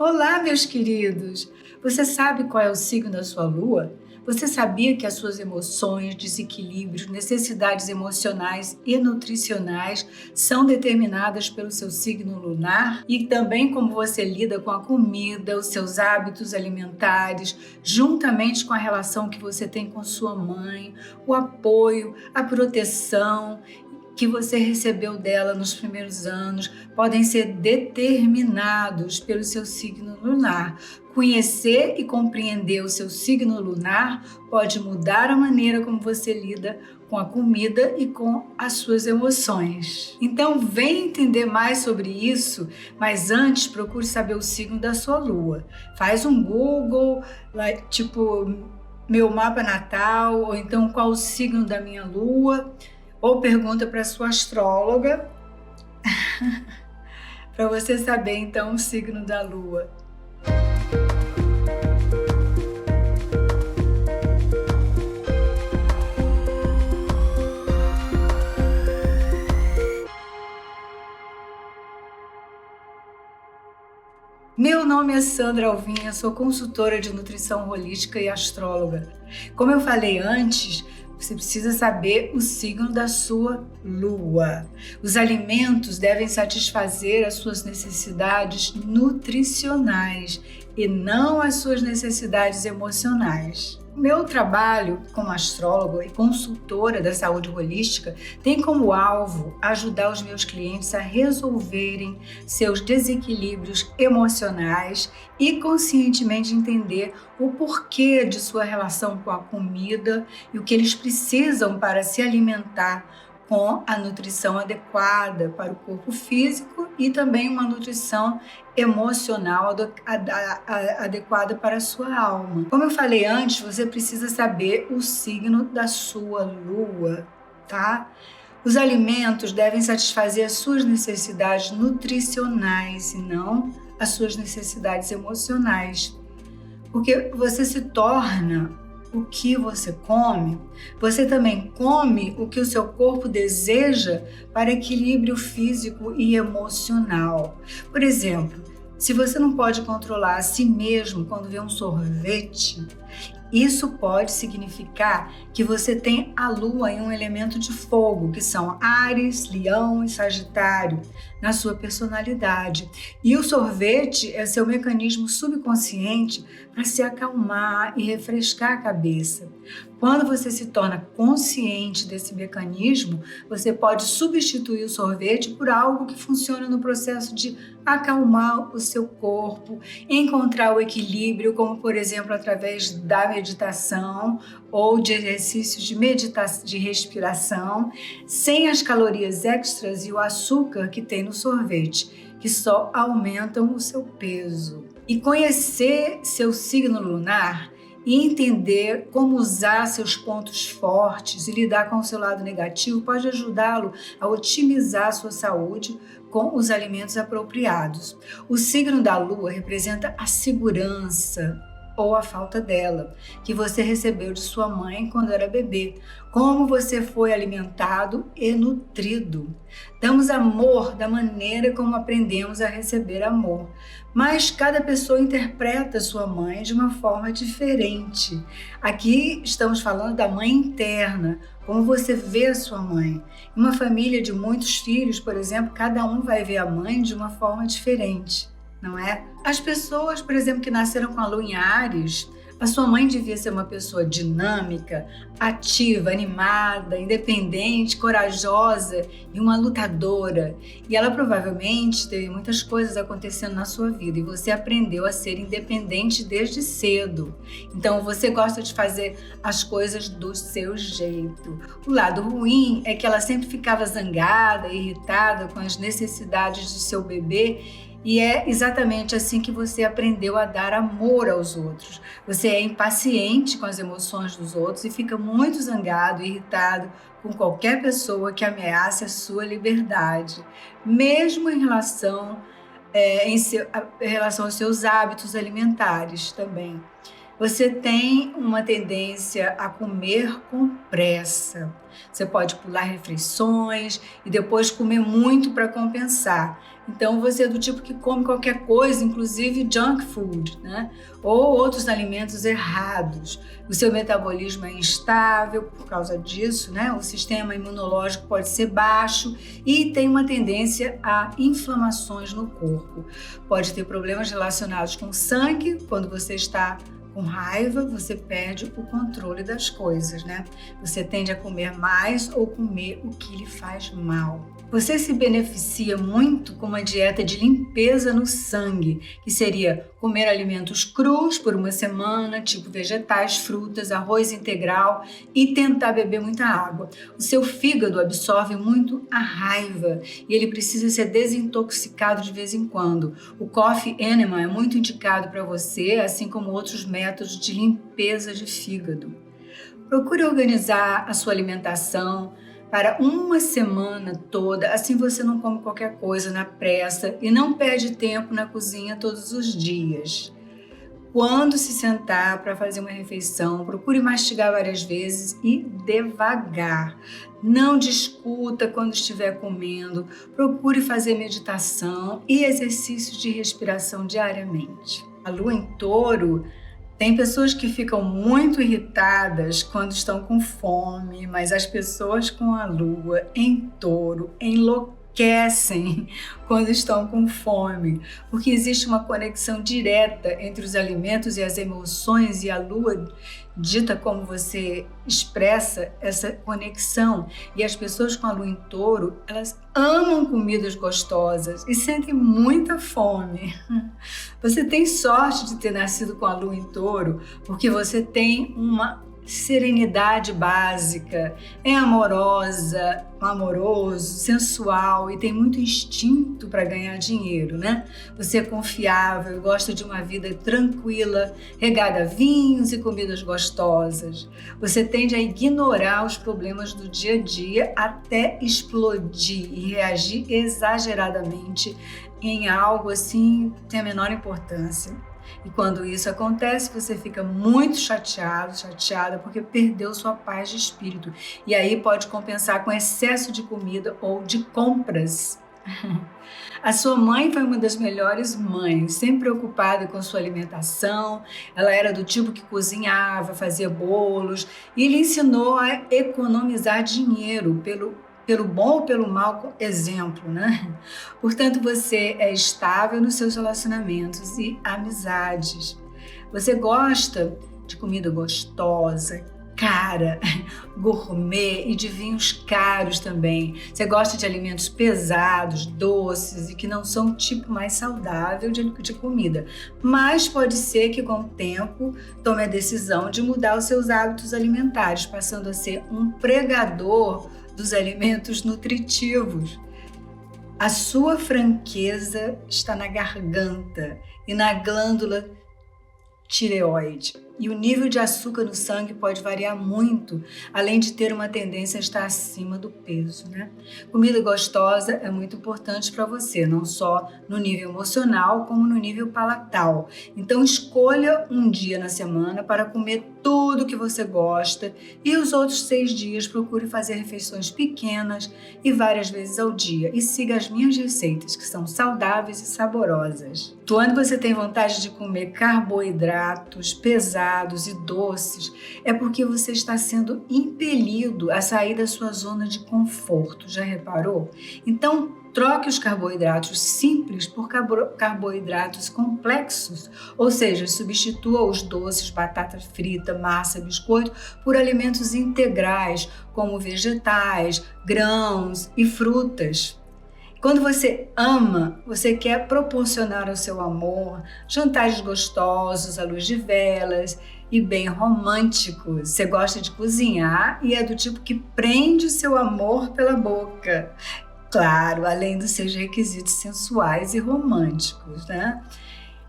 Olá, meus queridos! Você sabe qual é o signo da sua lua? Você sabia que as suas emoções, desequilíbrios, necessidades emocionais e nutricionais são determinadas pelo seu signo lunar? E também como você lida com a comida, os seus hábitos alimentares, juntamente com a relação que você tem com sua mãe, o apoio, a proteção que você recebeu dela nos primeiros anos podem ser determinados pelo seu signo lunar. Conhecer e compreender o seu signo lunar pode mudar a maneira como você lida com a comida e com as suas emoções. Então, vem entender mais sobre isso, mas antes procure saber o signo da sua lua. Faz um Google, tipo meu mapa natal, ou então qual o signo da minha lua, ou pergunta para sua astróloga, para você saber então o signo da lua. Meu nome é Sandra Alvinha, sou consultora de nutrição holística e astróloga. Como eu falei antes, você precisa saber o signo da sua lua. Os alimentos devem satisfazer as suas necessidades nutricionais e não as suas necessidades emocionais. Meu trabalho como astróloga e consultora da saúde holística tem como alvo ajudar os meus clientes a resolverem seus desequilíbrios emocionais e conscientemente entender o porquê de sua relação com a comida e o que eles precisam para se alimentar com a nutrição adequada para o corpo físico e também uma nutrição emocional adequada para a sua alma. Como eu falei antes, você precisa saber o signo da sua lua, tá? Os alimentos devem satisfazer as suas necessidades nutricionais e não as suas necessidades emocionais. Porque você se torna o que você come, você também come o que o seu corpo deseja para equilíbrio físico e emocional. Por exemplo, se você não pode controlar a si mesmo quando vê um sorvete, isso pode significar que você tem a lua em um elemento de fogo, que são Áries, Leão e Sagitário, na sua personalidade. E o sorvete é seu mecanismo subconsciente para se acalmar e refrescar a cabeça. Quando você se torna consciente desse mecanismo, você pode substituir o sorvete por algo que funciona no processo de acalmar o seu corpo, encontrar o equilíbrio, como por exemplo através da meditação ou de exercícios de respiração, sem as calorias extras e o açúcar que tem no sorvete, que só aumentam o seu peso. E conhecer seu signo lunar e entender como usar seus pontos fortes e lidar com o seu lado negativo pode ajudá-lo a otimizar a sua saúde com os alimentos apropriados. O signo da lua representa a segurança ou a falta dela, que você recebeu de sua mãe quando era bebê, como você foi alimentado e nutrido. Damos amor da maneira como aprendemos a receber amor, mas cada pessoa interpreta sua mãe de uma forma diferente. Aqui estamos falando da mãe interna, como você vê a sua mãe. Em uma família de muitos filhos, por exemplo, cada um vai ver a mãe de uma forma diferente, não é? As pessoas, por exemplo, que nasceram com a lua em Áries, a sua mãe devia ser uma pessoa dinâmica, ativa, animada, independente, corajosa e uma lutadora. E ela provavelmente teve muitas coisas acontecendo na sua vida e você aprendeu a ser independente desde cedo. Então você gosta de fazer as coisas do seu jeito. O lado ruim é que ela sempre ficava zangada, irritada com as necessidades do seu bebê. E é exatamente assim que você aprendeu a dar amor aos outros. Você é impaciente com as emoções dos outros e fica muito zangado, irritado com qualquer pessoa que ameace a sua liberdade, mesmo em relação aos seus hábitos alimentares também. Você tem uma tendência a comer com pressa. Você pode pular refeições e depois comer muito para compensar. Então você é do tipo que come qualquer coisa, inclusive junk food, né? Ou outros alimentos errados. O seu metabolismo é instável por causa disso, né? O sistema imunológico pode ser baixo e tem uma tendência a inflamações no corpo. Pode ter problemas relacionados com sangue. Quando você está com raiva, você perde o controle das coisas, né? Você tende a comer mais ou comer o que lhe faz mal. Você se beneficia muito com uma dieta de limpeza no sangue, que seria comer alimentos crus por uma semana, tipo vegetais, frutas, arroz integral e tentar beber muita água. O seu fígado absorve muito a raiva e ele precisa ser desintoxicado de vez em quando. O Coffee Enema é muito indicado para você, assim como outros métodos de limpeza de fígado. Procure organizar a sua alimentação para uma semana toda, assim você não come qualquer coisa na pressa e não perde tempo na cozinha todos os dias. Quando se sentar para fazer uma refeição, procure mastigar várias vezes e devagar. Não discuta quando estiver comendo, procure fazer meditação e exercícios de respiração diariamente. A lua em Touro, tem pessoas que ficam muito irritadas quando estão com fome, mas as pessoas com a lua em Touro enlouquecem quando estão com fome, porque existe uma conexão direta entre os alimentos e as emoções, e a lua dita como você expressa essa conexão. E as pessoas com a lua em Touro, elas amam comidas gostosas e sentem muita fome. Você tem sorte de ter nascido com a lua em Touro, porque você tem uma serenidade básica, é amorosa, amoroso, sensual e tem muito instinto para ganhar dinheiro, né? Você é confiável, gosta de uma vida tranquila, regada a vinhos e comidas gostosas. Você tende a ignorar os problemas do dia a dia até explodir e reagir exageradamente em algo assim sem a menor importância. E quando isso acontece, você fica muito chateada, porque perdeu sua paz de espírito. E aí pode compensar com excesso de comida ou de compras. A sua mãe foi uma das melhores mães, sempre preocupada com sua alimentação. Ela era do tipo que cozinhava, fazia bolos e lhe ensinou a economizar dinheiro pelo bom ou pelo mau exemplo, né? Portanto, você é estável nos seus relacionamentos e amizades. Você gosta de comida gostosa, cara, gourmet e de vinhos caros também. Você gosta de alimentos pesados, doces e que não são o tipo mais saudável de comida. Mas pode ser que com o tempo tome a decisão de mudar os seus hábitos alimentares, passando a ser um pregador dos alimentos nutritivos. A sua franqueza está na garganta e na glândula tireoide. E o nível de açúcar no sangue pode variar muito, além de ter uma tendência a estar acima do peso, né? Comida gostosa é muito importante para você, não só no nível emocional, como no nível palatal. Então escolha um dia na semana para comer tudo que você gosta e os outros 6 dias procure fazer refeições pequenas e várias vezes ao dia. E siga as minhas receitas, que são saudáveis e saborosas. Quando você tem vontade de comer carboidratos pesados e doces, é porque você está sendo impelido a sair da sua zona de conforto. Já reparou? Então, troque os carboidratos simples por carboidratos complexos, ou seja, substitua os doces, batata frita, massa, biscoito por alimentos integrais, como vegetais, grãos e frutas. Quando você ama, você quer proporcionar ao seu amor jantares gostosos, à luz de velas e bem românticos. Você gosta de cozinhar e é do tipo que prende o seu amor pela boca. Claro, além dos seus requisitos sensuais e românticos, né?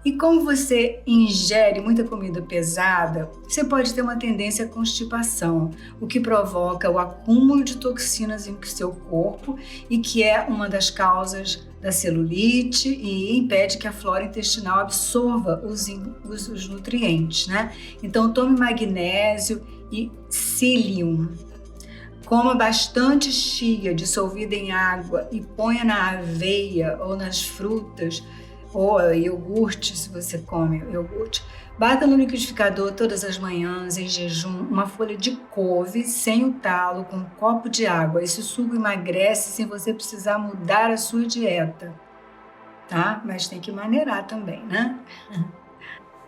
E como você ingere muita comida pesada, você pode ter uma tendência à constipação, o que provoca o acúmulo de toxinas em seu corpo e que é uma das causas da celulite e impede que a flora intestinal absorva os nutrientes, né? Então tome magnésio e psyllium. Coma bastante chia dissolvida em água e ponha na aveia ou nas frutas, ou iogurte, se você come iogurte. Bata no liquidificador todas as manhãs, em jejum, uma folha de couve sem o talo, com um copo de água. Esse suco emagrece sem você precisar mudar a sua dieta, tá? Mas tem que maneirar também, né?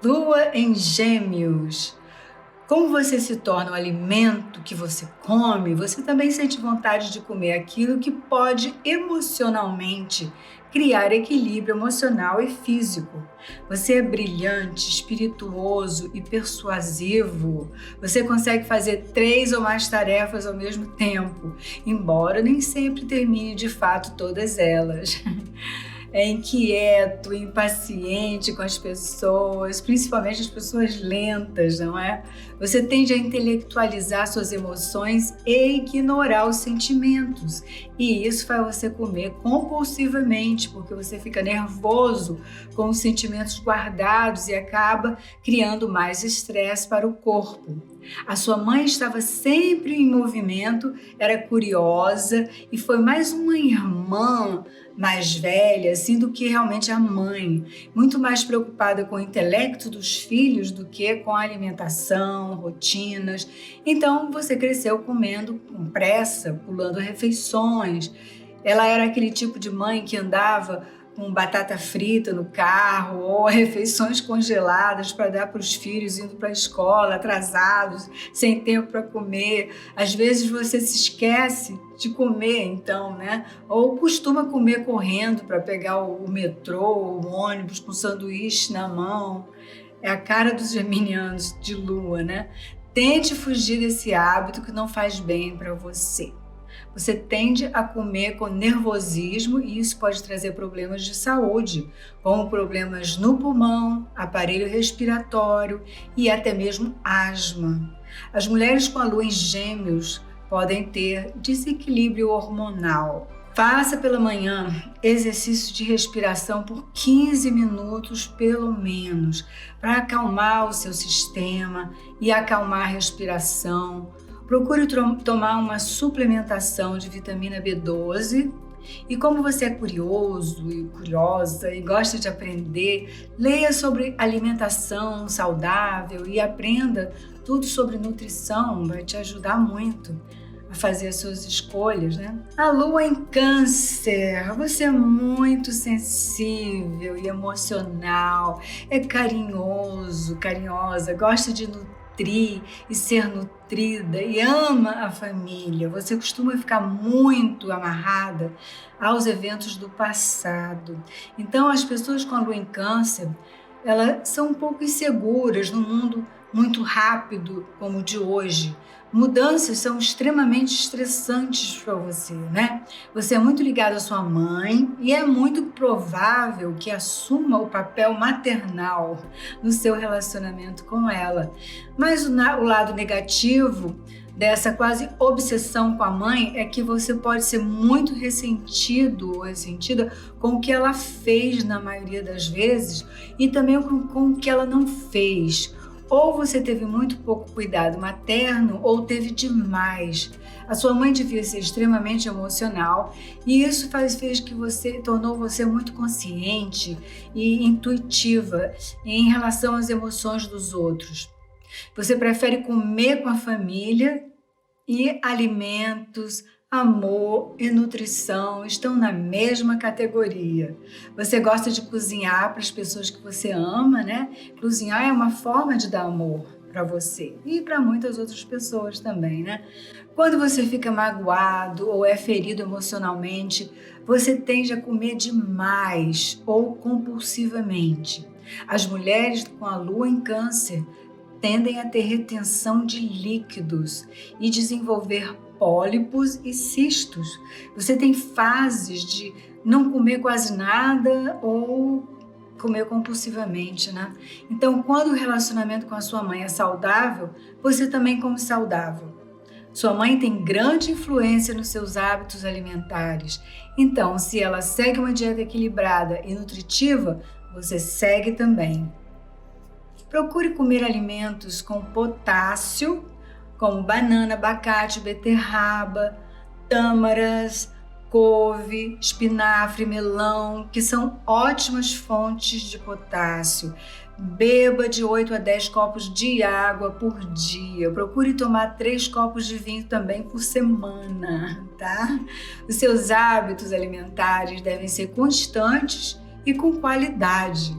Lua em Gêmeos. Como você se torna o alimento que você come, você também sente vontade de comer aquilo que pode emocionalmente criar equilíbrio emocional e físico. Você é brilhante, espirituoso e persuasivo. Você consegue fazer 3 ou mais tarefas ao mesmo tempo, embora nem sempre termine de fato todas elas. É inquieto, impaciente com as pessoas, principalmente as pessoas lentas, não é? Você tende a intelectualizar suas emoções e ignorar os sentimentos. E isso faz você comer compulsivamente, porque você fica nervoso com os sentimentos guardados e acaba criando mais estresse para o corpo. A sua mãe estava sempre em movimento, era curiosa e foi mais uma irmã mais velha, assim, do que realmente a mãe, muito mais preocupada com o intelecto dos filhos do que com a alimentação, rotinas. Então você cresceu comendo com pressa, pulando refeições. Ela era aquele tipo de mãe que andava com batata frita no carro ou refeições congeladas para dar para os filhos indo para a escola, atrasados, sem tempo para comer. Às vezes você se esquece de comer, então, né? Ou costuma comer correndo para pegar o metrô, o ônibus com sanduíche na mão. É a cara dos geminianos de lua, né? Tente fugir desse hábito que não faz bem para você. Você tende a comer com nervosismo e isso pode trazer problemas de saúde, como problemas no pulmão, aparelho respiratório e até mesmo asma. As mulheres com a lua em Gêmeos podem ter desequilíbrio hormonal. Faça pela manhã exercício de respiração por 15 minutos pelo menos, para acalmar o seu sistema e acalmar a respiração. Procure tomar uma suplementação de vitamina B12 e como você é curioso e curiosa e gosta de aprender, leia sobre alimentação saudável e aprenda tudo sobre nutrição, vai te ajudar muito a fazer as suas escolhas, né? A lua em Câncer, você é muito sensível e emocional, é carinhoso, carinhosa, gosta de nutrir e ser nutrida e ama a família. Você costuma ficar muito amarrada aos eventos do passado. Então, as pessoas com a lua em Câncer, elas são um pouco inseguras no mundo muito rápido como o de hoje. Mudanças são extremamente estressantes para você, né? Você é muito ligado à sua mãe e é muito provável que assuma o papel maternal no seu relacionamento com ela. Mas o lado negativo dessa quase obsessão com a mãe é que você pode ser muito ressentido ou ressentida com o que ela fez na maioria das vezes e também com o que ela não fez. Ou você teve muito pouco cuidado materno ou teve demais. A sua mãe devia ser extremamente emocional e isso fez que tornou você muito consciente e intuitiva em relação às emoções dos outros. Você prefere comer com a família e alimentos, amor e nutrição estão na mesma categoria. Você gosta de cozinhar para as pessoas que você ama, né? Cozinhar é uma forma de dar amor para você e para muitas outras pessoas também, né? Quando você fica magoado ou é ferido emocionalmente, você tende a comer demais ou compulsivamente. As mulheres com a lua em Câncer tendem a ter retenção de líquidos e desenvolver pólipos e cistos. Você tem fases de não comer quase nada ou comer compulsivamente, né? Então, quando o relacionamento com a sua mãe é saudável, você também come saudável. Sua mãe tem grande influência nos seus hábitos alimentares. Então, se ela segue uma dieta equilibrada e nutritiva, você segue também. Procure comer alimentos com potássio, como banana, abacate, beterraba, tâmaras, couve, espinafre, melão, que são ótimas fontes de potássio. Beba de 8 a 10 copos de água por dia. Procure tomar 3 copos de vinho também por semana, tá? Os seus hábitos alimentares devem ser constantes e com qualidade.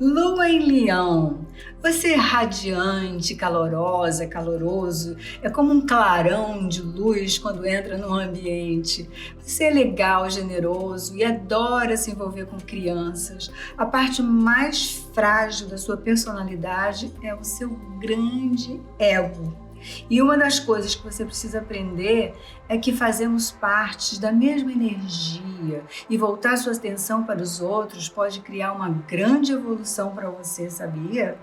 Lua em Leão. Você é radiante, calorosa, caloroso, é como um clarão de luz quando entra no ambiente. Você é legal, generoso e adora se envolver com crianças. A parte mais frágil da sua personalidade é o seu grande ego. E uma das coisas que você precisa aprender é que fazemos parte da mesma energia e voltar sua atenção para os outros pode criar uma grande evolução para você, sabia?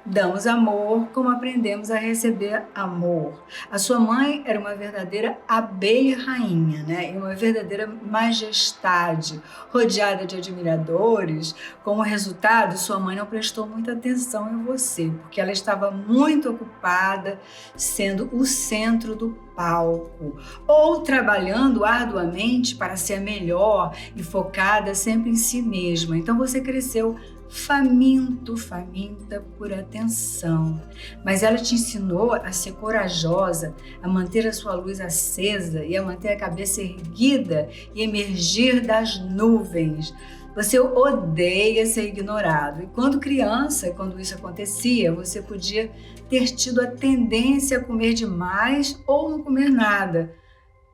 Damos amor como aprendemos a receber amor. A sua mãe era uma verdadeira abelha rainha, né? E uma verdadeira majestade, rodeada de admiradores. Como resultado, sua mãe não prestou muita atenção em você, porque ela estava muito ocupada sendo o centro do palco, ou trabalhando arduamente para ser a melhor e focada sempre em si mesma. Então você cresceu faminta por atenção. Mas ela te ensinou a ser corajosa, a manter a sua luz acesa e a manter a cabeça erguida e emergir das nuvens. Você odeia ser ignorado. E quando criança, quando isso acontecia, você podia ter tido a tendência a comer demais ou não comer nada,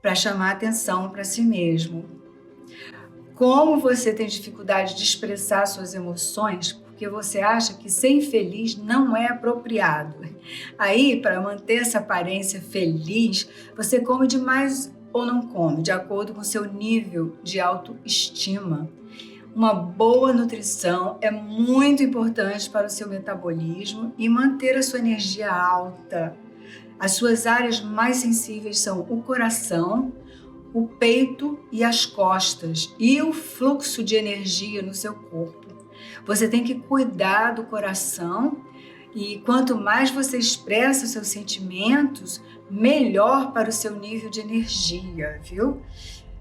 para chamar atenção para si mesmo. Como você tem dificuldade de expressar suas emoções porque você acha que ser infeliz não é apropriado. Aí, para manter essa aparência feliz, você come demais ou não come, de acordo com seu nível de autoestima. Uma boa nutrição é muito importante para o seu metabolismo e manter a sua energia alta. As suas áreas mais sensíveis são o coração, o peito e as costas e o fluxo de energia no seu corpo. Você tem que cuidar do coração e quanto mais você expressa os seus sentimentos, melhor para o seu nível de energia, viu?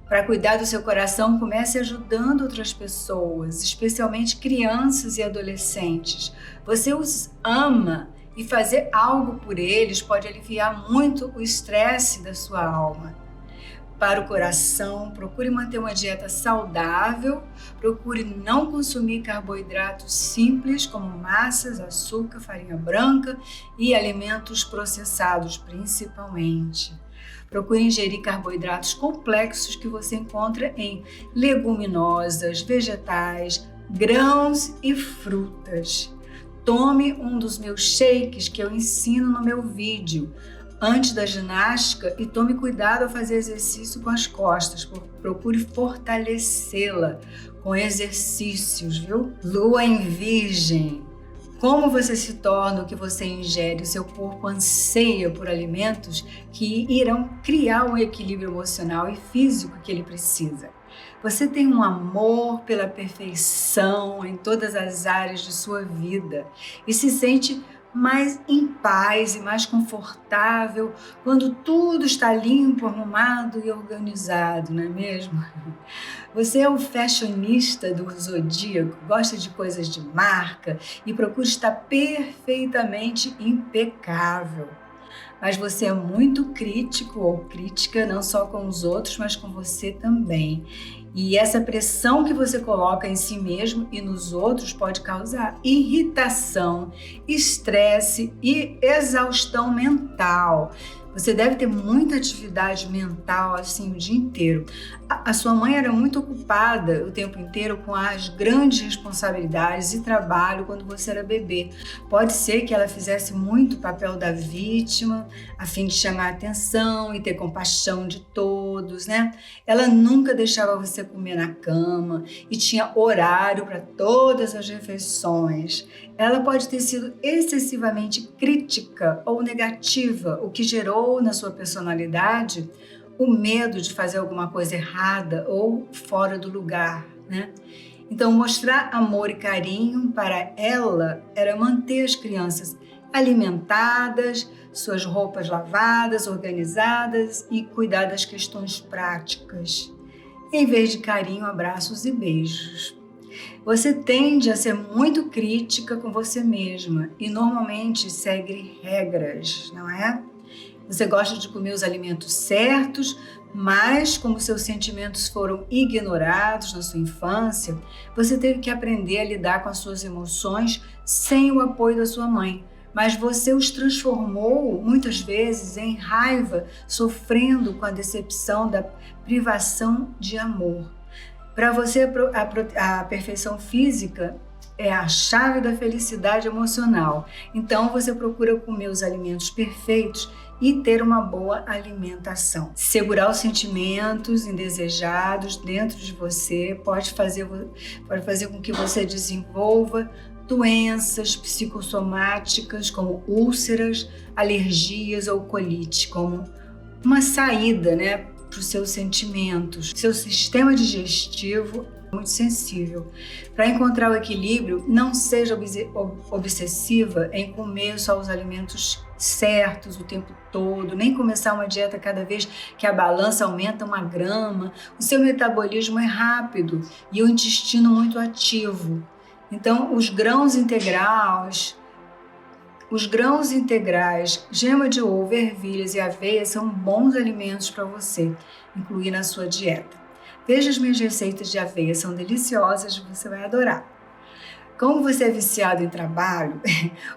Para cuidar do seu coração, comece ajudando outras pessoas, especialmente crianças e adolescentes. Você os ama e fazer algo por eles pode aliviar muito o estresse da sua alma. Para o coração, procure manter uma dieta saudável, procure não consumir carboidratos simples como massas, açúcar, farinha branca e alimentos processados principalmente. Procure ingerir carboidratos complexos que você encontra em leguminosas, vegetais, grãos e frutas. Tome um dos meus shakes que eu ensino no meu vídeo antes da ginástica e tome cuidado ao fazer exercício com as costas. Procure fortalecê-la com exercícios, viu? Lua em Virgem. Como você se torna o que você ingere? O seu corpo anseia por alimentos que irão criar um equilíbrio emocional e físico que ele precisa. Você tem um amor pela perfeição em todas as áreas de sua vida e se sente mais em paz e mais confortável quando tudo está limpo, arrumado e organizado, não é mesmo? Você é o fashionista do zodíaco, gosta de coisas de marca e procura estar perfeitamente impecável. Mas você é muito crítico ou crítica, não só com os outros, mas com você também. E essa pressão que você coloca em si mesmo e nos outros pode causar irritação, estresse e exaustão mental. Você deve ter muita atividade mental assim o dia inteiro. A sua mãe era muito ocupada o tempo inteiro com as grandes responsabilidades e trabalho quando você era bebê. Pode ser que ela fizesse muito o papel da vítima, a fim de chamar a atenção e ter compaixão de todos, né? Ela nunca deixava você comer na cama e tinha horário para todas as refeições. Ela pode ter sido excessivamente crítica ou negativa, o que gerou na sua personalidade o medo de fazer alguma coisa errada ou fora do lugar, né? Então, mostrar amor e carinho para ela era manter as crianças alimentadas, suas roupas lavadas, organizadas e cuidar das questões práticas, em vez de carinho, abraços e beijos. Você tende a ser muito crítica com você mesma e normalmente segue regras, não é? Você gosta de comer os alimentos certos, mas como seus sentimentos foram ignorados na sua infância, você teve que aprender a lidar com as suas emoções sem o apoio da sua mãe. Mas você os transformou muitas vezes em raiva, sofrendo com a decepção da privação de amor. Para você, a perfeição física é a chave da felicidade emocional. Então você procura comer os alimentos perfeitos e ter uma boa alimentação. Segurar os sentimentos indesejados dentro de você pode fazer com que você desenvolva doenças psicossomáticas como úlceras, alergias ou colite, como uma saída, para os seus sentimentos. Seu sistema digestivo é muito sensível. Para encontrar o equilíbrio, não seja obsessiva em comer só os alimentos certos o tempo todo, nem começar uma dieta cada vez que a balança aumenta 1 grama. O seu metabolismo é rápido e o intestino muito ativo. Então, os grãos integrais, gema de ovo, ervilhas e aveia são bons alimentos para você incluir na sua dieta. Veja as minhas receitas de aveia, são deliciosas, você vai adorar. Como você é viciado em trabalho,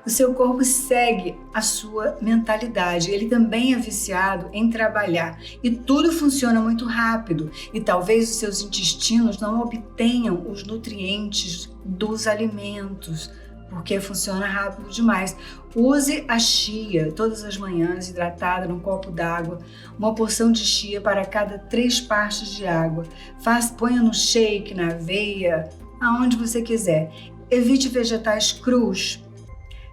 o seu corpo segue a sua mentalidade. Ele também é viciado em trabalhar e tudo funciona muito rápido e talvez os seus intestinos não obtenham os nutrientes dos alimentos, porque funciona rápido demais. Use a chia todas as manhãs, hidratada num copo d'água, uma porção de chia para cada 3 partes de água. Ponha no shake, na aveia, aonde você quiser. Evite vegetais crus.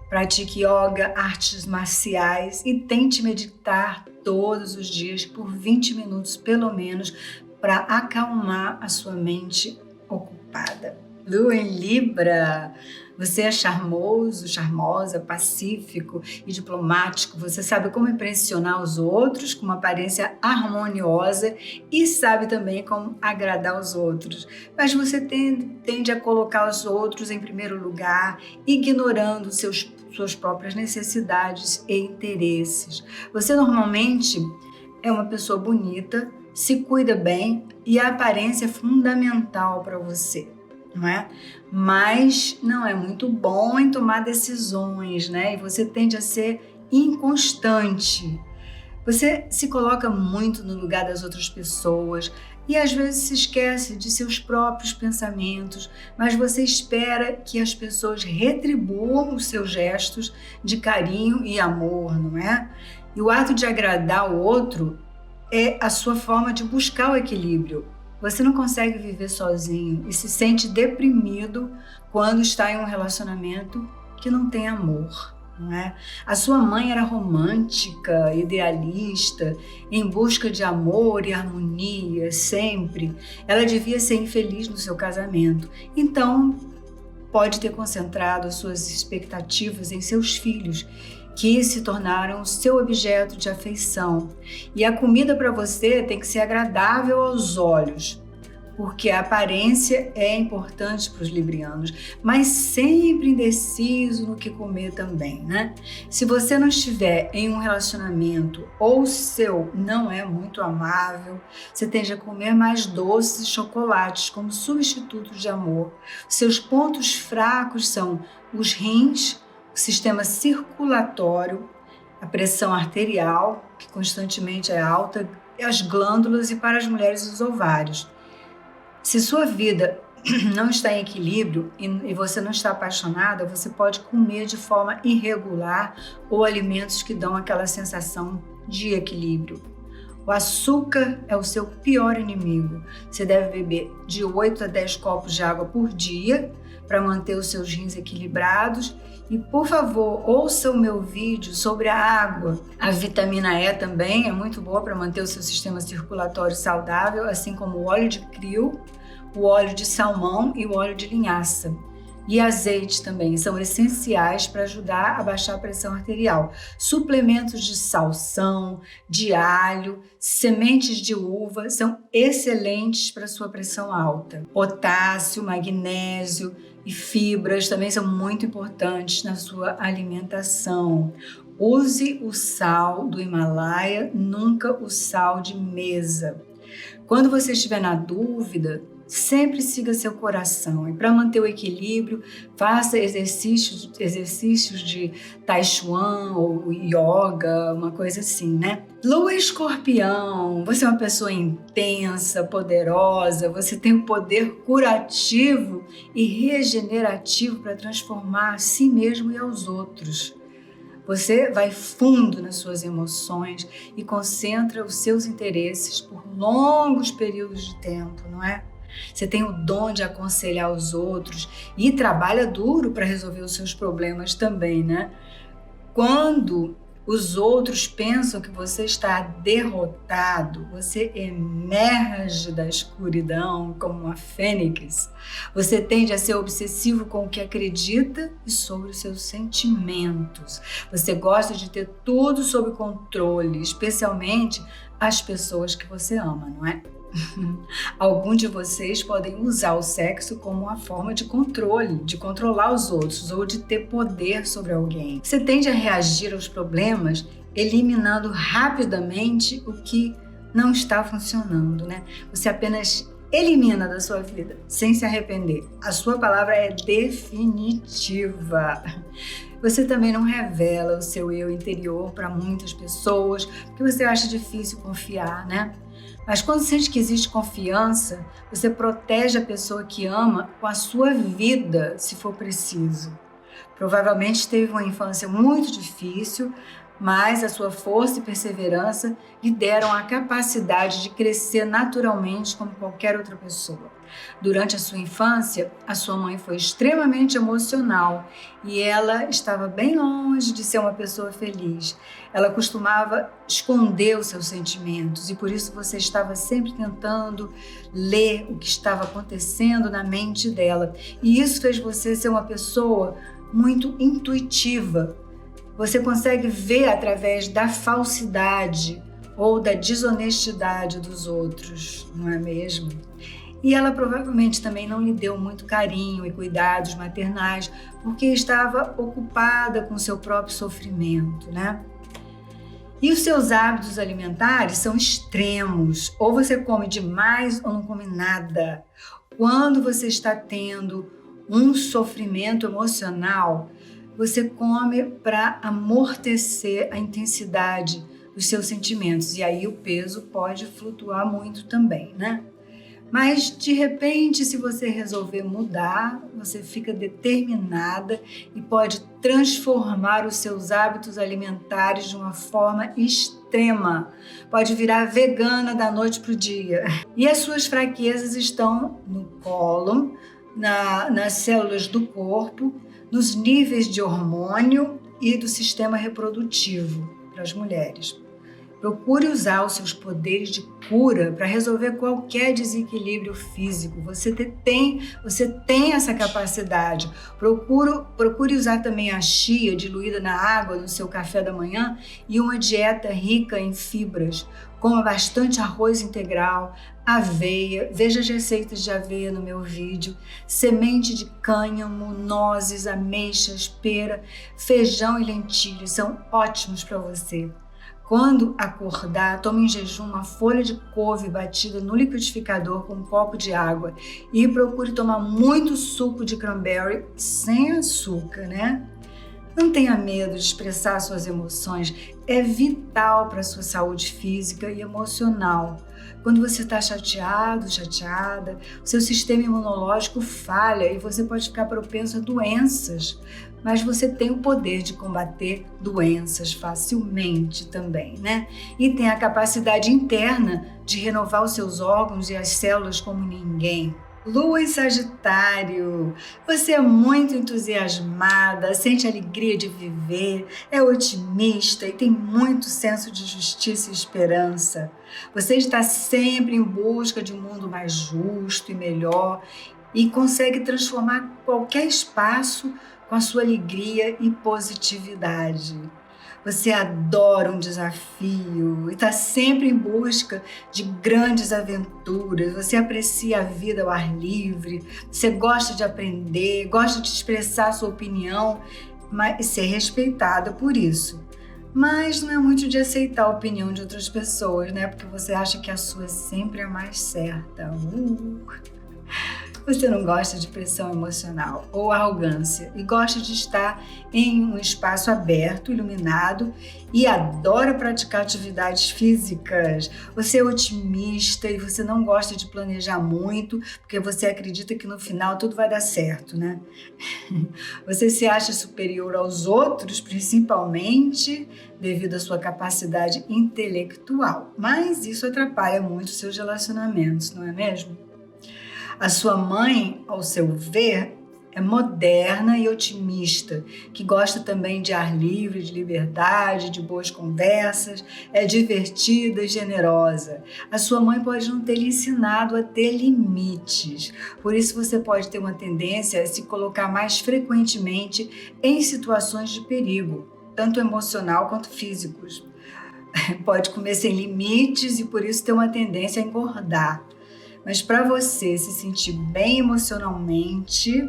Pratique yoga, artes marciais e tente meditar todos os dias por 20 minutos, pelo menos, para acalmar a sua mente ocupada. Lua em Libra. Você é charmoso, charmosa, pacífico e diplomático. Você sabe como impressionar os outros com uma aparência harmoniosa e sabe também como agradar os outros. Mas você tende a colocar os outros em primeiro lugar, ignorando suas próprias necessidades e interesses. Você normalmente é uma pessoa bonita, se cuida bem e a aparência é fundamental para você, não é? Mas não é muito bom em tomar decisões, E você tende a ser inconstante. Você se coloca muito no lugar das outras pessoas e às vezes se esquece de seus próprios pensamentos, mas você espera que as pessoas retribuam os seus gestos de carinho e amor, não é? E o ato de agradar o outro é a sua forma de buscar o equilíbrio. Você não consegue viver sozinho e se sente deprimido quando está em um relacionamento que não tem amor, não é? A sua mãe era romântica, idealista, em busca de amor e harmonia sempre. Ela devia ser infeliz no seu casamento. Então, pode ter concentrado as suas expectativas em seus filhos, que se tornaram seu objeto de afeição. E a comida para você tem que ser agradável aos olhos, porque a aparência é importante para os librianos, mas sempre indeciso no que comer também, Se você não estiver em um relacionamento ou o seu não é muito amável, você tende a comer mais doces e chocolates como substitutos de amor. Seus pontos fracos são os rins, o sistema circulatório, a pressão arterial, que constantemente é alta, e as glândulas e para as mulheres os ovários. Se sua vida não está em equilíbrio e você não está apaixonada, você pode comer de forma irregular ou alimentos que dão aquela sensação de equilíbrio. O açúcar é o seu pior inimigo. Você deve beber de 8 a 10 copos de água por dia para manter os seus rins equilibrados. E, por favor, ouça o meu vídeo sobre a água. A vitamina E também é muito boa para manter o seu sistema circulatório saudável, assim como o óleo de krill, o óleo de salmão e o óleo de linhaça. E azeites também são essenciais para ajudar a baixar a pressão arterial. Suplementos de salsão, de alho, sementes de uva são excelentes para sua pressão alta. Potássio, magnésio e fibras também são muito importantes na sua alimentação. Use o sal do Himalaia, nunca o sal de mesa. Quando você estiver na dúvida, sempre siga seu coração. E para manter o equilíbrio, faça exercícios de Tai Chuan ou yoga, uma coisa assim, né? Lua Escorpião, você é uma pessoa intensa, poderosa, você tem o poder curativo e regenerativo para transformar a si mesmo e aos outros. Você vai fundo nas suas emoções e concentra os seus interesses por longos períodos de tempo, não é? Você tem o dom de aconselhar os outros e trabalha duro para resolver os seus problemas também, né? Quando os outros pensam que você está derrotado, você emerge da escuridão como uma fênix. Você tende a ser obsessivo com o que acredita e sobre os seus sentimentos. Você gosta de ter tudo sob controle, especialmente as pessoas que você ama, não é? Alguns de vocês podem usar o sexo como uma forma de controle, de controlar os outros ou de ter poder sobre alguém. Você tende a reagir aos problemas eliminando rapidamente o que não está funcionando, né? Você apenas elimina da sua vida sem se arrepender. A sua palavra é definitiva. Você também não revela o seu eu interior para muitas pessoas porque você acha difícil confiar, né? Mas quando sente que existe confiança, você protege a pessoa que ama com a sua vida, se for preciso. Provavelmente teve uma infância muito difícil, mas a sua força e perseverança lhe deram a capacidade de crescer naturalmente como qualquer outra pessoa. Durante a sua infância, a sua mãe foi extremamente emocional e ela estava bem longe de ser uma pessoa feliz. Ela costumava esconder os seus sentimentos e por isso você estava sempre tentando ler o que estava acontecendo na mente dela. E isso fez você ser uma pessoa muito intuitiva. Você consegue ver através da falsidade ou da desonestidade dos outros, não é mesmo? E ela provavelmente também não lhe deu muito carinho e cuidados maternais porque estava ocupada com seu próprio sofrimento, né? E os seus hábitos alimentares são extremos. Ou você come demais ou não come nada. Quando você está tendo um sofrimento emocional, você come para amortecer a intensidade dos seus sentimentos. E aí o peso pode flutuar muito também, né? Mas, de repente, se você resolver mudar, você fica determinada e pode transformar os seus hábitos alimentares de uma forma extrema. Pode virar vegana da noite para o dia. E as suas fraquezas estão no cólon, nas células do corpo, nos níveis de hormônio e do sistema reprodutivo para as mulheres. Procure usar os seus poderes de cura para resolver qualquer desequilíbrio físico. Você tem essa capacidade. Procure usar também a chia diluída na água no seu café da manhã e uma dieta rica em fibras. Coma bastante arroz integral, aveia, veja as receitas de aveia no meu vídeo, semente de cânhamo, nozes, ameixas, pera, feijão e lentilhas são ótimos para você. Quando acordar, tome em jejum uma folha de couve batida no liquidificador com um copo de água e procure tomar muito suco de cranberry sem açúcar, né? Não tenha medo de expressar suas emoções, é vital para a sua saúde física e emocional. Quando você está chateado, chateada, o seu sistema imunológico falha e você pode ficar propenso a doenças. Mas você tem o poder de combater doenças facilmente também, né? E tem a capacidade interna de renovar os seus órgãos e as células como ninguém. Lua em Sagitário, você é muito entusiasmada, sente alegria de viver, é otimista e tem muito senso de justiça e esperança. Você está sempre em busca de um mundo mais justo e melhor e consegue transformar qualquer espaço com a sua alegria e positividade. Você adora um desafio e está sempre em busca de grandes aventuras. Você aprecia a vida ao ar livre, você gosta de aprender, gosta de expressar sua opinião e ser respeitada por isso. Mas não é muito de aceitar a opinião de outras pessoas, né? Porque você acha que a sua é sempre a mais certa. Você não gosta de pressão emocional ou arrogância e gosta de estar em um espaço aberto, iluminado e adora praticar atividades físicas. Você é otimista e você não gosta de planejar muito porque você acredita que no final tudo vai dar certo, né? Você se acha superior aos outros, principalmente devido à sua capacidade intelectual, mas isso atrapalha muito seus relacionamentos, não é mesmo? A sua mãe, ao seu ver, é moderna e otimista, que gosta também de ar livre, de liberdade, de boas conversas, é divertida e generosa. A sua mãe pode não ter lhe ensinado a ter limites, por isso você pode ter uma tendência a se colocar mais frequentemente em situações de perigo, tanto emocional quanto físicos. Pode comer sem limites e por isso ter uma tendência a engordar. Mas para você se sentir bem emocionalmente,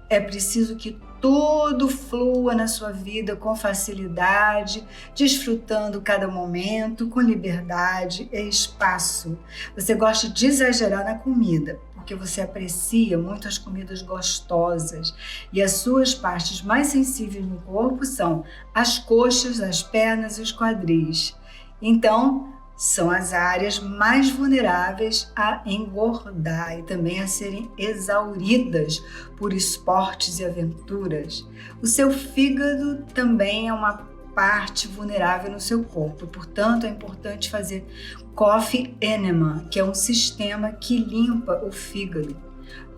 é preciso que tudo flua na sua vida com facilidade, desfrutando cada momento, com liberdade e espaço. Você gosta de exagerar na comida, porque você aprecia muito as comidas gostosas e as suas partes mais sensíveis no corpo são as coxas, as pernas e os quadris. Então, são as áreas mais vulneráveis a engordar e também a serem exauridas por esportes e aventuras. O seu fígado também é uma parte vulnerável no seu corpo, portanto é importante fazer coffee enema, que é um sistema que limpa o fígado.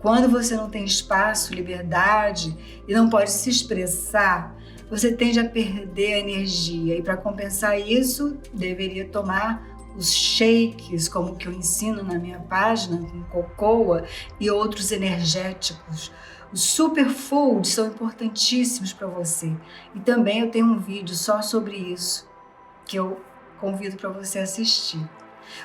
Quando você não tem espaço, liberdade e não pode se expressar, você tende a perder a energia e para compensar isso, deveria tomar os shakes, como o que eu ensino na minha página, com cocoa e outros energéticos. Os superfoods são importantíssimos para você. E também eu tenho um vídeo só sobre isso, que eu convido para você assistir.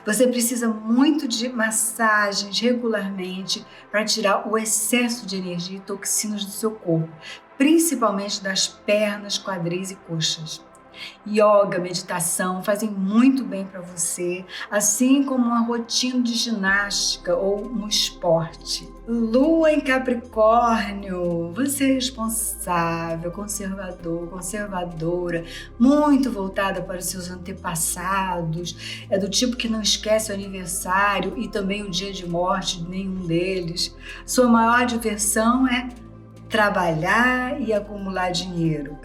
Você precisa muito de massagens regularmente para tirar o excesso de energia e toxinas do seu corpo, principalmente das pernas, quadris e coxas. Yoga, meditação fazem muito bem para você, assim como uma rotina de ginástica ou um esporte. Lua em Capricórnio, você é responsável, conservador, conservadora, muito voltada para os seus antepassados, é do tipo que não esquece o aniversário e também o dia de morte de nenhum deles. Sua maior diversão é trabalhar e acumular dinheiro.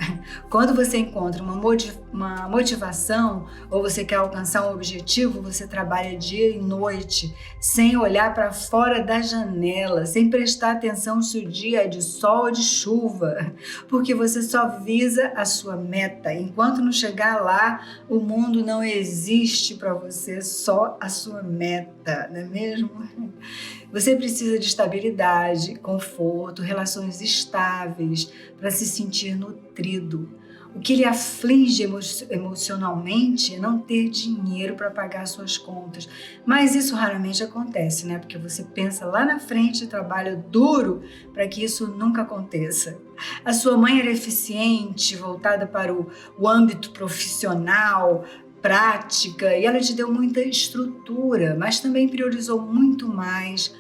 Quando você encontra uma motivação ou você quer alcançar um objetivo, você trabalha dia e noite, sem olhar para fora da janela, sem prestar atenção se o dia é de sol ou de chuva, porque você só visa a sua meta. Enquanto não chegar lá, o mundo não existe para você, só a sua meta, não é mesmo? Você precisa de estabilidade, conforto, relações estáveis para se sentir nutrido. O que lhe aflige emocionalmente é não ter dinheiro para pagar suas contas. Mas isso raramente acontece, né? Porque você pensa lá na frente e trabalha duro para que isso nunca aconteça. A sua mãe era eficiente, voltada para o âmbito profissional, prática, e ela te deu muita estrutura, mas também priorizou muito mais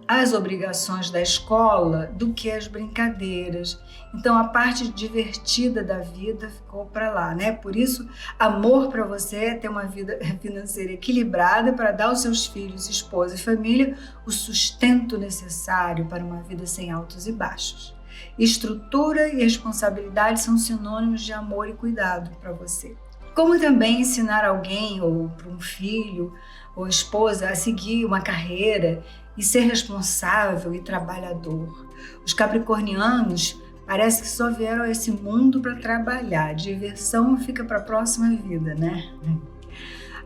as obrigações da escola do que as brincadeiras. Então a parte divertida da vida ficou para lá, né? Por isso, amor para você é ter uma vida financeira equilibrada para dar aos seus filhos, esposa e família o sustento necessário para uma vida sem altos e baixos. Estrutura e responsabilidade são sinônimos de amor e cuidado para você. Como também ensinar alguém, ou para um filho ou esposa, a seguir uma carreira e ser responsável e trabalhador. Os capricornianos parece que só vieram a esse mundo para trabalhar. Diversão fica para a próxima vida, né?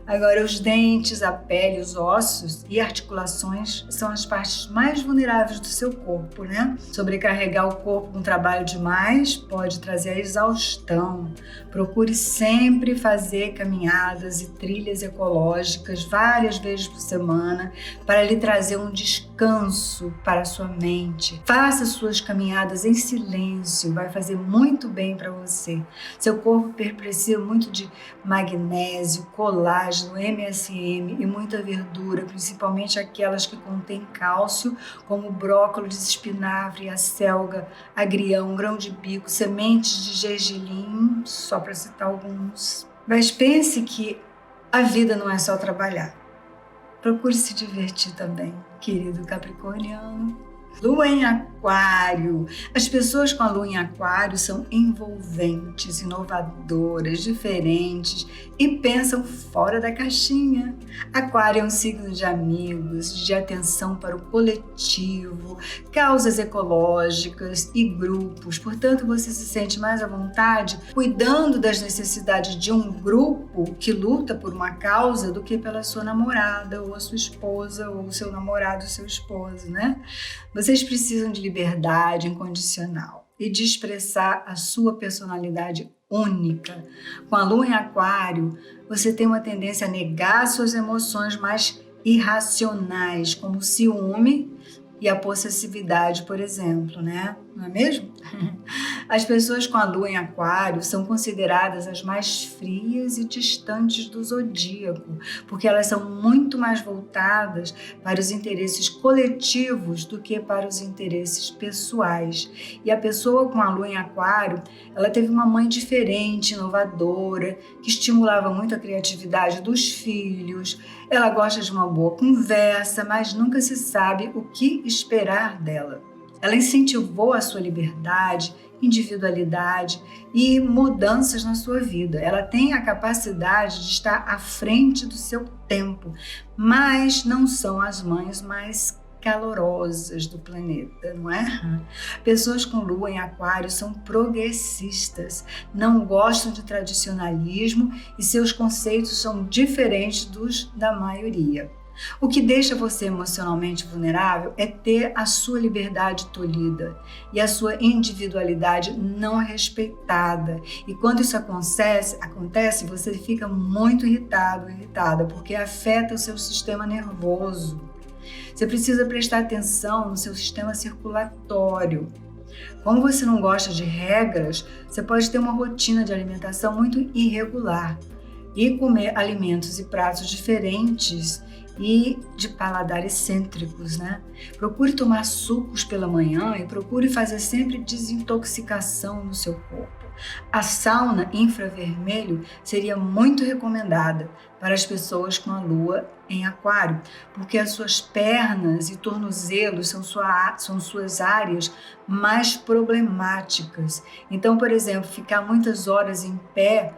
Agora, os dentes, a pele, os ossos e articulações são as partes mais vulneráveis do seu corpo, né? Sobrecarregar o corpo com trabalho demais pode trazer a exaustão. Procure sempre fazer caminhadas e trilhas ecológicas várias vezes por semana para lhe trazer um descanso para a sua mente. Faça suas caminhadas em silêncio, vai fazer muito bem para você. Seu corpo precisa muito de magnésio, colágeno, MSM e muita verdura, principalmente aquelas que contêm cálcio, como brócolis, espinafre, acelga, agrião, grão de bico, sementes de gergelim, só para citar alguns. Mas pense que a vida não é só trabalhar. Procure se divertir também, querido capricorniano. Lua em Aquário. As pessoas com a Lua em Aquário são envolventes, inovadoras, diferentes e pensam fora da caixinha. Aquário é um signo de amigos, de atenção para o coletivo, causas ecológicas e grupos. Portanto, você se sente mais à vontade cuidando das necessidades de um grupo que luta por uma causa do que pela sua namorada ou a sua esposa ou o seu namorado ou seu esposo, né? Vocês precisam de liberdade incondicional e de expressar a sua personalidade única. Com a Lua em Aquário, você tem uma tendência a negar suas emoções mais irracionais, como o ciúme e a possessividade, por exemplo, né? Não é mesmo? As pessoas com a Lua em Aquário são consideradas as mais frias e distantes do zodíaco, porque elas são muito mais voltadas para os interesses coletivos do que para os interesses pessoais. E a pessoa com a Lua em Aquário, ela teve uma mãe diferente, inovadora, que estimulava muito a criatividade dos filhos. Ela gosta de uma boa conversa, mas nunca se sabe o que esperar dela. Ela incentivou a sua liberdade, individualidade e mudanças na sua vida. Ela tem a capacidade de estar à frente do seu tempo, mas não são as mães mais calorosas do planeta, não é? Pessoas com Lua em Aquário são progressistas, não gostam de tradicionalismo e seus conceitos são diferentes dos da maioria. O que deixa você emocionalmente vulnerável é ter a sua liberdade tolhida e a sua individualidade não respeitada. E quando isso acontece, você fica muito irritada, porque afeta o seu sistema nervoso. Você precisa prestar atenção no seu sistema circulatório. Como você não gosta de regras, você pode ter uma rotina de alimentação muito irregular e comer alimentos e pratos diferentes e de paladar excêntricos, né? Procure tomar sucos pela manhã e procure fazer sempre desintoxicação no seu corpo. A sauna infravermelho seria muito recomendada para as pessoas com a Lua em Aquário, porque as suas pernas e tornozelos são suas áreas mais problemáticas. Então, por exemplo, ficar muitas horas em pé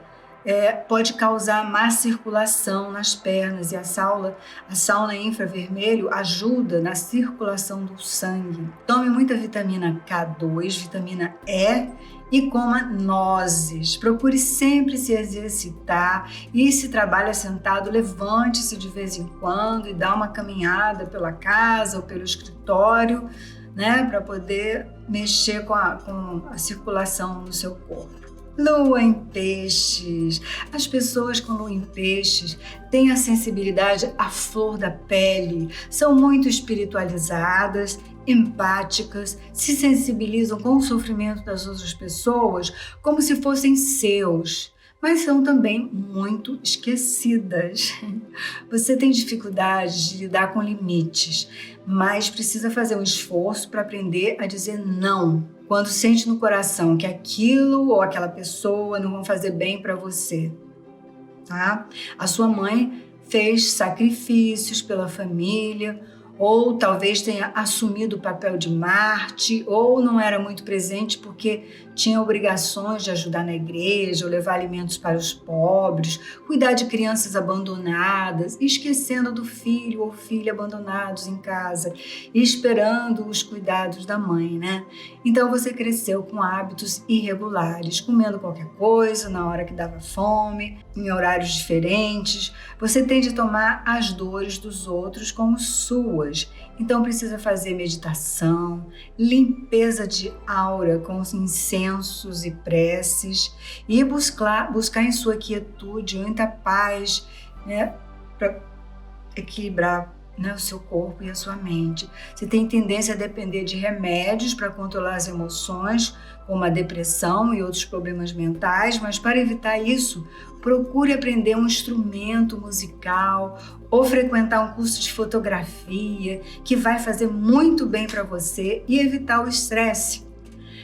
pode causar má circulação nas pernas, e a sauna infravermelho ajuda na circulação do sangue. Tome muita vitamina K2, vitamina E e coma nozes. Procure sempre se exercitar e, se trabalha sentado, levante-se de vez em quando e dá uma caminhada pela casa ou pelo escritório, né, para poder mexer com a circulação no seu corpo. Lua em Peixes. As pessoas com Lua em Peixes têm a sensibilidade à flor da pele, são muito espiritualizadas, empáticas, se sensibilizam com o sofrimento das outras pessoas como se fossem seus, mas são também muito esquecidas. Você tem dificuldade de lidar com limites, mas precisa fazer um esforço para aprender a dizer não quando sente no coração que aquilo ou aquela pessoa não vão fazer bem para você, tá? A sua mãe fez sacrifícios pela família, ou talvez tenha assumido o papel de Marte, ou não era muito presente porque tinha obrigações de ajudar na igreja, ou levar alimentos para os pobres, cuidar de crianças abandonadas, esquecendo do filho ou filha abandonados em casa e esperando os cuidados da mãe, né? Então você cresceu com hábitos irregulares, comendo qualquer coisa na hora que dava fome, em horários diferentes. Você tende a tomar as dores dos outros como suas. Então precisa fazer meditação, limpeza de aura com incensos e preces e buscar em sua quietude muita paz, né, para equilibrar, né, o seu corpo e a sua mente. Você tem tendência a depender de remédios para controlar as emoções, como a depressão e outros problemas mentais, mas para evitar isso, procure aprender um instrumento musical ou frequentar um curso de fotografia, que vai fazer muito bem para você e evitar o estresse.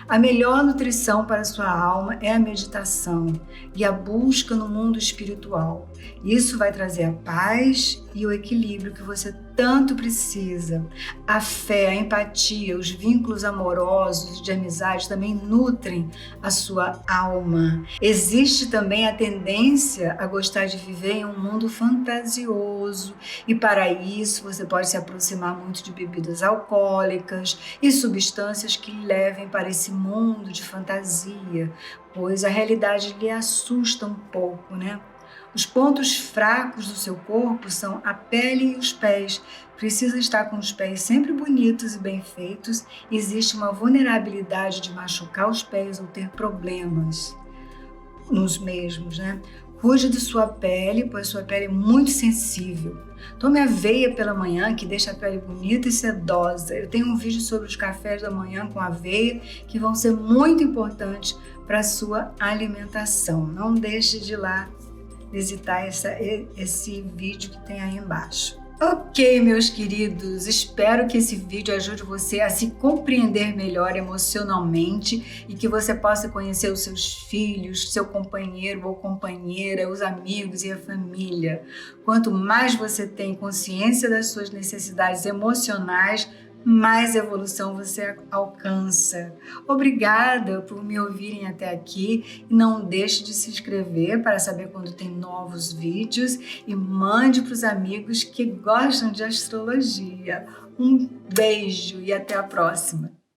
A melhor nutrição para a sua alma é a meditação e a busca no mundo espiritual. Isso vai trazer a paz e o equilíbrio que você tanto precisa. A fé, a empatia, os vínculos amorosos de amizade também nutrem a sua alma. Existe também a tendência a gostar de viver em um mundo fantasioso e para isso você pode se aproximar muito de bebidas alcoólicas e substâncias que levem para esse mundo de fantasia, pois a realidade lhe assusta um pouco, né? Os pontos fracos do seu corpo são a pele e os pés. Precisa estar com os pés sempre bonitos e bem feitos. Existe uma vulnerabilidade de machucar os pés ou ter problemas nos mesmos, né? Cuide de sua pele, pois sua pele é muito sensível. Tome aveia pela manhã, que deixa a pele bonita e sedosa. Eu tenho um vídeo sobre os cafés da manhã com aveia, que vão ser muito importantes para a sua alimentação. Não deixe de ir lá visitar esse vídeo que tem aí embaixo. Ok, meus queridos, espero que esse vídeo ajude você a se compreender melhor emocionalmente e que você possa conhecer os seus filhos, seu companheiro ou companheira, os amigos e a família. Quanto mais você tem consciência das suas necessidades emocionais, mais evolução você alcança. Obrigada por me ouvirem até aqui e não deixe de se inscrever para saber quando tem novos vídeos e mande para os amigos que gostam de astrologia. Um beijo e até a próxima!